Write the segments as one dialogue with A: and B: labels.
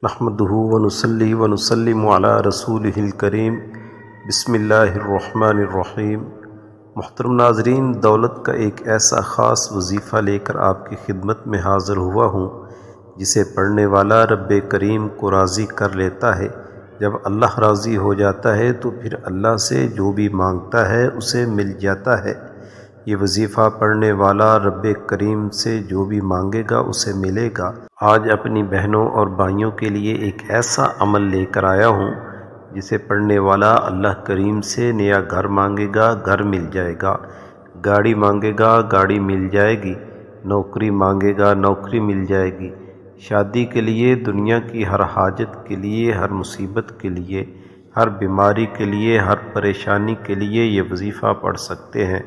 A: نحمدہ ونصلی ونسلم علی رسولہ الکریم بسم اللہ الرحمن الرحیم۔ محترم ناظرین، دولت کا ایک ایسا خاص وظیفہ لے کر آپ کی خدمت میں حاضر ہوا ہوں جسے پڑھنے والا رب کریم کو راضی کر لیتا ہے۔ جب اللہ راضی ہو جاتا ہے تو پھر اللہ سے جو بھی مانگتا ہے اسے مل جاتا ہے۔ یہ وظیفہ پڑھنے والا رب کریم سے جو بھی مانگے گا اسے ملے گا۔ آج اپنی بہنوں اور بھائیوں کے لیے ایک ایسا عمل لے کر آیا ہوں جسے پڑھنے والا اللہ کریم سے نیا گھر مانگے گا، گھر مل جائے گا، گاڑی مانگے گا، گاڑی مل جائے گی، نوکری مانگے گا، نوکری مل جائے گی۔ شادی کے لیے، دنیا کی ہر حاجت کے لیے، ہر مصیبت کے لیے، ہر بیماری کے لیے، ہر پریشانی کے لیے یہ وظیفہ پڑھ سکتے ہیں۔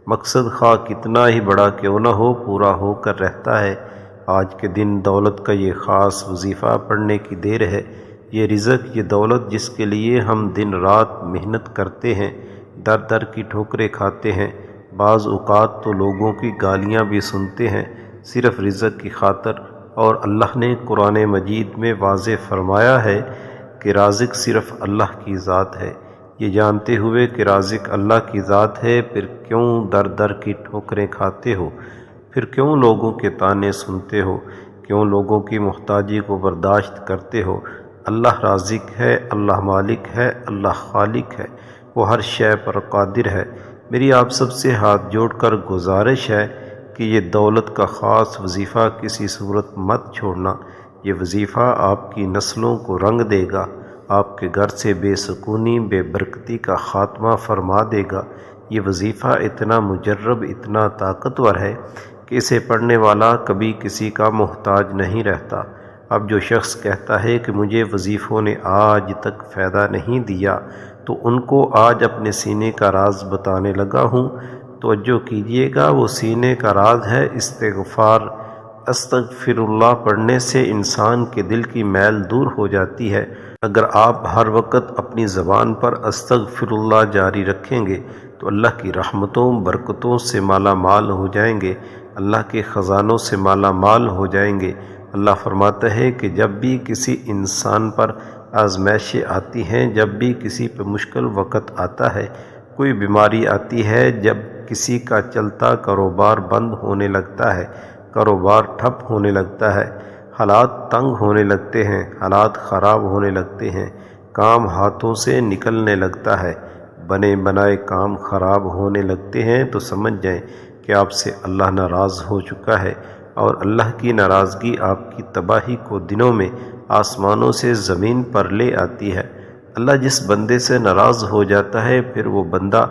A: مقصد خواہ کتنا ہی بڑا کیوں نہ ہو، پورا ہو کر رہتا ہے۔ آج کے دن دولت کا یہ خاص وظیفہ پڑھنے کی دیر ہے۔ یہ رزق، یہ دولت جس کے لیے ہم دن رات محنت کرتے ہیں، در در کی ٹھوکریں کھاتے ہیں، بعض اوقات تو لوگوں کی گالیاں بھی سنتے ہیں صرف رزق کی خاطر، اور اللہ نے قرآن مجید میں واضح فرمایا ہے کہ رازق صرف اللہ کی ذات ہے۔ یہ جانتے ہوئے کہ رازق اللہ کی ذات ہے، پھر کیوں در در کی ٹھوکریں کھاتے ہو؟ پھر کیوں لوگوں کے طعنے سنتے ہو؟ کیوں لوگوں کی محتاجی کو برداشت کرتے ہو؟ اللہ رازق ہے، اللہ مالک ہے، اللہ خالق ہے، وہ ہر شے پر قادر ہے۔ میری آپ سب سے ہاتھ جوڑ کر گزارش ہے کہ یہ دولت کا خاص وظیفہ کسی صورت مت چھوڑنا۔ یہ وظیفہ آپ کی نسلوں کو رنگ دے گا، آپ کے گھر سے بے سکونی، بے برکتی کا خاتمہ فرما دے گا۔ یہ وظیفہ اتنا مجرب، اتنا طاقتور ہے کہ اسے پڑھنے والا کبھی کسی کا محتاج نہیں رہتا۔ اب جو شخص کہتا ہے کہ مجھے وظیفوں نے آج تک فائدہ نہیں دیا، تو ان کو آج اپنے سینے کا راز بتانے لگا ہوں۔ توجہ کیجیے گا، وہ سینے کا راز ہے استغفار۔ استغفر اللہ پڑھنے سے انسان کے دل کی میل دور ہو جاتی ہے۔ اگر آپ ہر وقت اپنی زبان پر استغفر اللہ جاری رکھیں گے تو اللہ کی رحمتوں، برکتوں سے مالا مال ہو جائیں گے، اللہ کے خزانوں سے مالا مال ہو جائیں گے۔ اللہ فرماتا ہے کہ جب بھی کسی انسان پر آزمائشیں آتی ہیں، جب بھی کسی پہ مشکل وقت آتا ہے، کوئی بیماری آتی ہے، جب کسی کا چلتا کاروبار بند ہونے لگتا ہے، کاروبار ٹھپ ہونے لگتا ہے، حالات تنگ ہونے لگتے ہیں، حالات خراب ہونے لگتے ہیں، کام ہاتھوں سے نکلنے لگتا ہے، بنے بنائے کام خراب ہونے لگتے ہیں، تو سمجھ جائیں کہ آپ سے اللہ ناراض ہو چکا ہے، اور اللہ کی ناراضگی آپ کی تباہی کو دنوں میں آسمانوں سے زمین پر لے آتی ہے۔ اللہ جس بندے سے ناراض ہو جاتا ہے، پھر وہ بندہ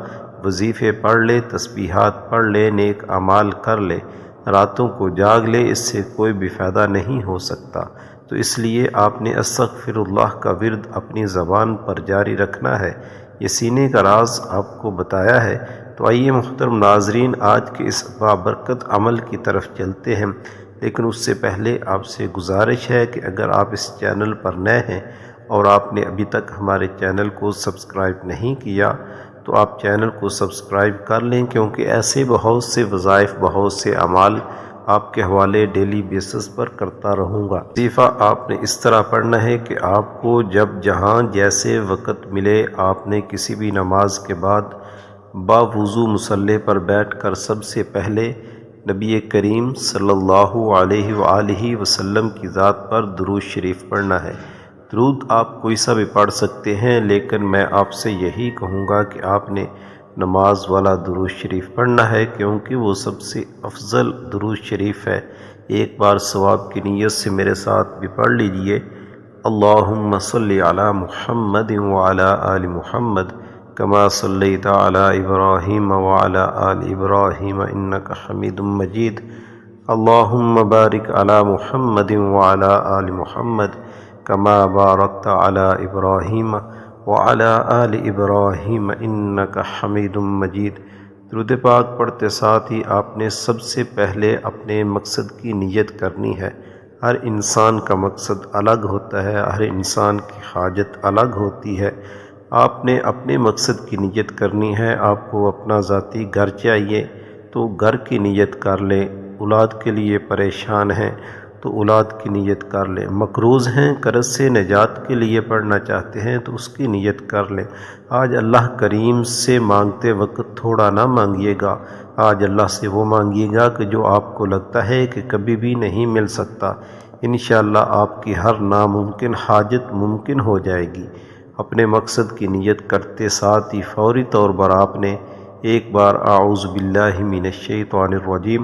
A: وظیفے پڑھ لے، تسبیحات پڑھ لے، نیک اعمال کر لے، راتوں کو جاگ لے، اس سے کوئی بھی فائدہ نہیں ہو سکتا۔ تو اس لیے آپ نے استغفر اللہ کا ورد اپنی زبان پر جاری رکھنا ہے۔ یہ سینے کا راز آپ کو بتایا ہے۔ تو آئیے محترم ناظرین، آج کے اس بابرکت عمل کی طرف چلتے ہیں، لیکن اس سے پہلے آپ سے گزارش ہے کہ اگر آپ اس چینل پر نئے ہیں اور آپ نے ابھی تک ہمارے چینل کو سبسکرائب نہیں کیا تو آپ چینل کو سبسکرائب کر لیں، کیونکہ ایسے بہت سے وظائف، بہت سے اعمال آپ کے حوالے ڈیلی بیسس پر کرتا رہوں گا۔ وظیفہ آپ نے اس طرح پڑھنا ہے کہ آپ کو جب جہاں جیسے وقت ملے، آپ نے کسی بھی نماز کے بعد باوضو مصلی پر بیٹھ کر سب سے پہلے نبی کریم صلی اللہ علیہ وآلہ وسلم کی ذات پر درود شریف پڑھنا ہے۔ درود آپ کوئی سا بھی پڑھ سکتے ہیں، لیکن میں آپ سے یہی کہوں گا کہ آپ نے نماز والا درود شریف پڑھنا ہے، کیونکہ وہ سب سے افضل درود شریف ہے۔ ایک بار ثواب کی نیت سے میرے ساتھ بھی پڑھ لیجئے۔ اللہم صلی علی محمد وعلی آل محمد کما صلیت علی ابراہیم وعلی آل ابراہیم انک حمید مجید۔ اللہم بارک علی محمد وعلی آل محمد کما بارکت علی ابراہیم وعلی آل ابراہیم انک حمید مجید۔ درود پاک پڑھتے ساتھ ہی آپ نے سب سے پہلے اپنے مقصد کی نیت کرنی ہے۔ ہر انسان کا مقصد الگ ہوتا ہے، ہر انسان کی حاجت الگ ہوتی ہے۔ آپ نے اپنے مقصد کی نیت کرنی ہے۔ آپ کو اپنا ذاتی گھر چاہیے تو گھر کی نیت کر لیں۔ اولاد کے لیے پریشان ہیں، تو اولاد کی نیت کر لیں۔ مقروض ہیں، قرض سے نجات کے لیے پڑھنا چاہتے ہیں تو اس کی نیت کر لیں۔ آج اللہ کریم سے مانگتے وقت تھوڑا نہ مانگیے گا، آج اللہ سے وہ مانگیے گا کہ جو آپ کو لگتا ہے کہ کبھی بھی نہیں مل سکتا۔ انشاءاللہ آپ کی ہر ناممکن حاجت ممکن ہو جائے گی۔ اپنے مقصد کی نیت کرتے ساتھ ہی فوری طور پر آپ نے ایک بار اعوذ باللہ من الشیطان الرجیم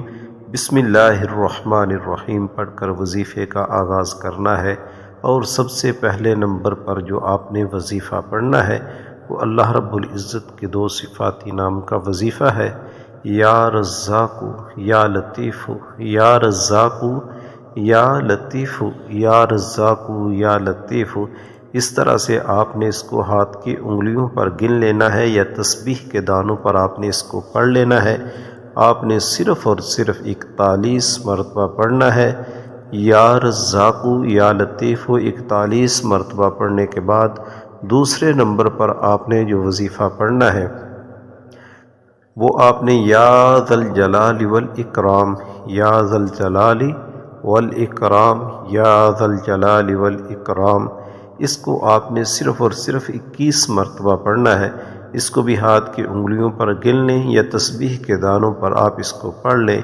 A: بسم اللہ الرحمن الرحیم پڑھ کر وظیفے کا آغاز کرنا ہے، اور سب سے پہلے نمبر پر جو آپ نے وظیفہ پڑھنا ہے وہ اللہ رب العزت کے 2 صفاتی نام کا وظیفہ ہے، یا رزاق یا لطیف، یا رزاق یا لطیف، یا رزاق یا لطیف۔ اس طرح سے آپ نے اس کو ہاتھ کی انگلیوں پر گن لینا ہے یا تسبیح کے دانوں پر آپ نے اس کو پڑھ لینا ہے۔ آپ نے صرف اور صرف 41 مرتبہ پڑھنا ہے، یا رزاق یا لطیف 41 مرتبہ پڑھنے کے بعد دوسرے نمبر پر آپ نے جو وظیفہ پڑھنا ہے وہ آپ نے یا ذا الجلال والاکرام، یا ذا الجلال والاکرام، یا ذا الجلال والاکرام، اس کو آپ نے صرف اور صرف 21 مرتبہ پڑھنا ہے۔ اس کو بھی ہاتھ کی انگلیوں پر گن لیں یا تسبیح کے دانوں پر آپ اس کو پڑھ لیں،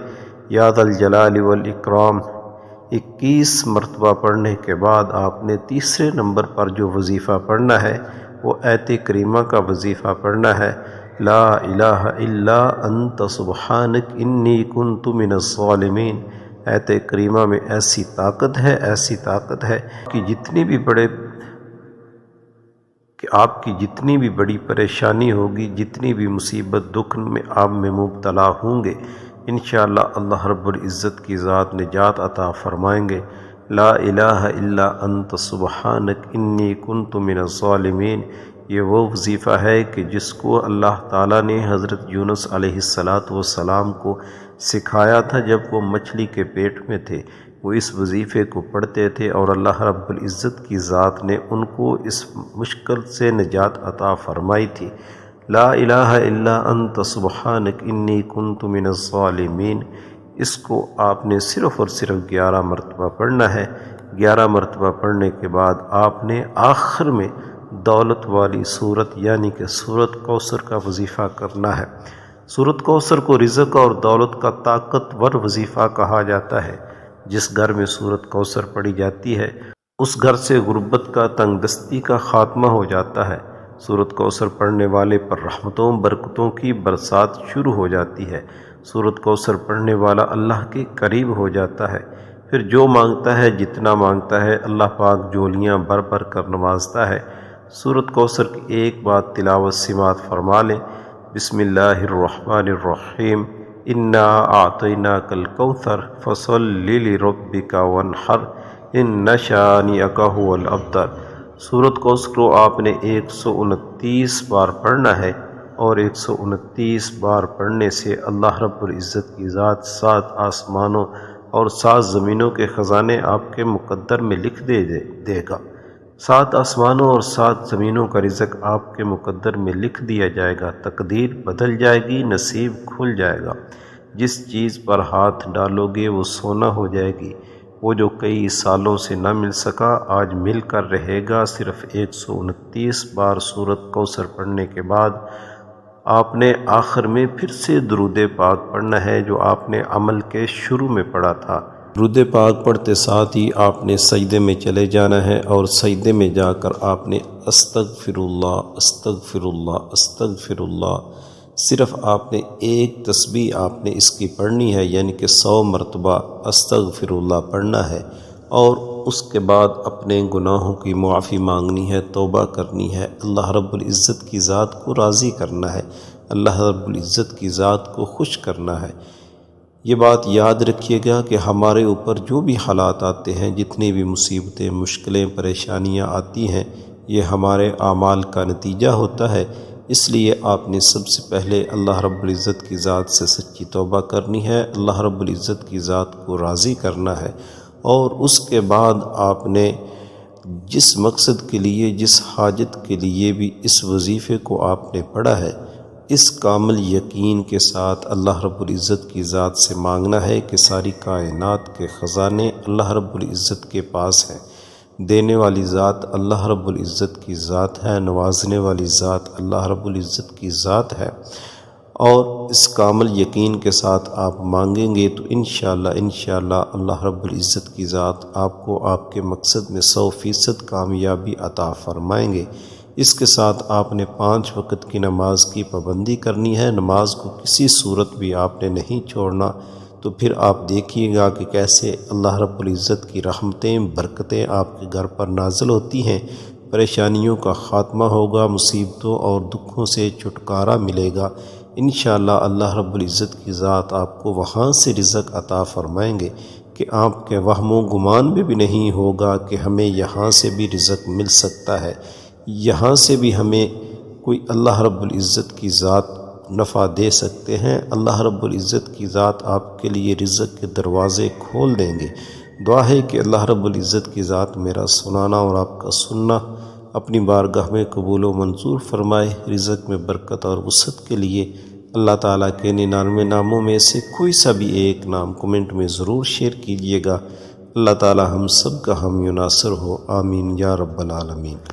A: یا ذا الجلال والاکرام 21 مرتبہ پڑھنے کے بعد آپ نے تیسرے نمبر پر جو وظیفہ پڑھنا ہے وہ آیت کریمہ کا وظیفہ پڑھنا ہے، لا الہ الا انت سبحانک انی کنت من الظالمین۔ آیت کریمہ میں ایسی طاقت ہے، ایسی طاقت ہے کہ آپ کی جتنی بھی بڑی پریشانی ہوگی، جتنی بھی مصیبت دکھ میں آپ میں مبتلا ہوں گے، انشاءاللہ اللہ رب العزت کی ذات نجات عطا فرمائیں گے۔ لا الہ الا انت سبحانک انی کنت من الظالمین، یہ وہ وظیفہ ہے کہ جس کو اللہ تعالیٰ نے حضرت یونس علیہ السلام کو سکھایا تھا جب وہ مچھلی کے پیٹ میں تھے۔ وہ اس وظیفے کو پڑھتے تھے اور اللہ رب العزت کی ذات نے ان کو اس مشکل سے نجات عطا فرمائی تھی۔ لا الہ الا انت سبحانک انی کنت من الظالمین، اس کو آپ نے صرف اور صرف 11 مرتبہ پڑھنا ہے۔ 11 مرتبہ پڑھنے کے بعد آپ نے آخر میں دولت والی صورت یعنی کہ سورۃ کوثر کا وظیفہ کرنا ہے۔ سورۃ کوثر کو رزق اور دولت کا طاقتور وظیفہ کہا جاتا ہے۔ جس گھر میں سورۃ کوثر پڑھی جاتی ہے اس گھر سے غربت کا، تنگ دستی کا خاتمہ ہو جاتا ہے۔ سورۃ کوثر پڑھنے والے پر رحمتوں برکتوں کی برسات شروع ہو جاتی ہے۔ سورۃ کوثر پڑھنے والا اللہ کے قریب ہو جاتا ہے۔ پھر جو مانگتا ہے، جتنا مانگتا ہے، اللہ پاک جولیاں بھر بھر کر نوازتا ہے۔ سورۃ کوثر کی ایک بات تلاوت سماعت فرما لیں، بسم اللہ الرحمن الرحیم، انا اعطیناک الکوثر فصل لربک وانحر ان شانئک ھو الابتر۔ سورۃ کوثر کو آپ نے 129 بار پڑھنا ہے، اور 129 بار پڑھنے سے اللہ رب العزت کی ذات 7 آسمانوں اور 7 زمینوں کے خزانے آپ کے مقدر میں لکھ دے گا۔ 7 آسمانوں اور 7 زمینوں کا رزق آپ کے مقدر میں لکھ دیا جائے گا، تقدیر بدل جائے گی، نصیب کھل جائے گا۔ جس چیز پر ہاتھ ڈالو گے وہ سونا ہو جائے گی۔ وہ جو کئی سالوں سے نہ مل سکا آج مل کر رہے گا۔ صرف 129 بار سورۃ کوثر پڑھنے کے بعد آپ نے آخر میں پھر سے درود پاک پڑھنا ہے جو آپ نے عمل کے شروع میں پڑھا تھا۔ درود پاک پڑھتے ساتھ ہی آپ نے سجدے میں چلے جانا ہے، اور سجدے میں جا کر آپ نے استغفر اللہ استغفر اللہ استغفر اللہ، صرف آپ نے ایک تسبیح آپ نے اس کی پڑھنی ہے، یعنی کہ 100 مرتبہ استغفر اللہ پڑھنا ہے، اور اس کے بعد اپنے گناہوں کی معافی مانگنی ہے، توبہ کرنی ہے، اللہ رب العزت کی ذات کو راضی کرنا ہے، اللہ رب العزت کی ذات کو خوش کرنا ہے۔ یہ بات یاد رکھیے گا کہ ہمارے اوپر جو بھی حالات آتے ہیں، جتنی بھی مصیبتیں، مشکلیں، پریشانیاں آتی ہیں، یہ ہمارے اعمال کا نتیجہ ہوتا ہے۔ اس لیے آپ نے سب سے پہلے اللہ رب العزت کی ذات سے سچی توبہ کرنی ہے، اللہ رب العزت کی ذات کو راضی کرنا ہے، اور اس کے بعد آپ نے جس مقصد کے لیے، جس حاجت کے لیے بھی اس وظیفے کو آپ نے پڑھا ہے اس کامل یقین کے ساتھ اللہ رب العزت کی ذات سے مانگنا ہے کہ ساری کائنات کے خزانے اللہ رب العزت کے پاس ہیں۔ دینے والی ذات اللہ رب العزت کی ذات ہے، نوازنے والی ذات اللہ رب العزت کی ذات ہے، اور اس کامل یقین کے ساتھ آپ مانگیں گے تو انشاءاللہ اللہ رب العزت کی ذات آپ کو آپ کے مقصد میں 100% کامیابی عطا فرمائیں گے۔ اس کے ساتھ آپ نے 5 وقت کی نماز کی پابندی کرنی ہے، نماز کو کسی صورت بھی آپ نے نہیں چھوڑنا، تو پھر آپ دیکھیے گا کہ کیسے اللہ رب العزت کی رحمتیں برکتیں آپ کے گھر پر نازل ہوتی ہیں، پریشانیوں کا خاتمہ ہوگا، مصیبتوں اور دکھوں سے چھٹکارا ملے گا۔ انشاءاللہ اللہ رب العزت کی ذات آپ کو وہاں سے رزق عطا فرمائیں گے کہ آپ کے وہم و گمان میں بھی نہیں ہوگا کہ ہمیں یہاں سے بھی رزق مل سکتا ہے، یہاں سے بھی ہمیں کوئی اللہ رب العزت کی ذات نفع دے سکتے ہیں۔ اللہ رب العزت کی ذات آپ کے لیے رزق کے دروازے کھول دیں گے۔ دعا ہے کہ اللہ رب العزت کی ذات میرا سنانا اور آپ کا سننا اپنی بارگاہ میں قبول و منظور فرمائے۔ رزق میں برکت اور وسعت کے لیے اللہ تعالیٰ کے 99 ناموں میں سے کوئی سا بھی ایک نام کمنٹ میں ضرور شیئر کیجیے گا۔ اللہ تعالیٰ ہم سب کا حامی و ناصر ہو، آمین یا رب العالمین۔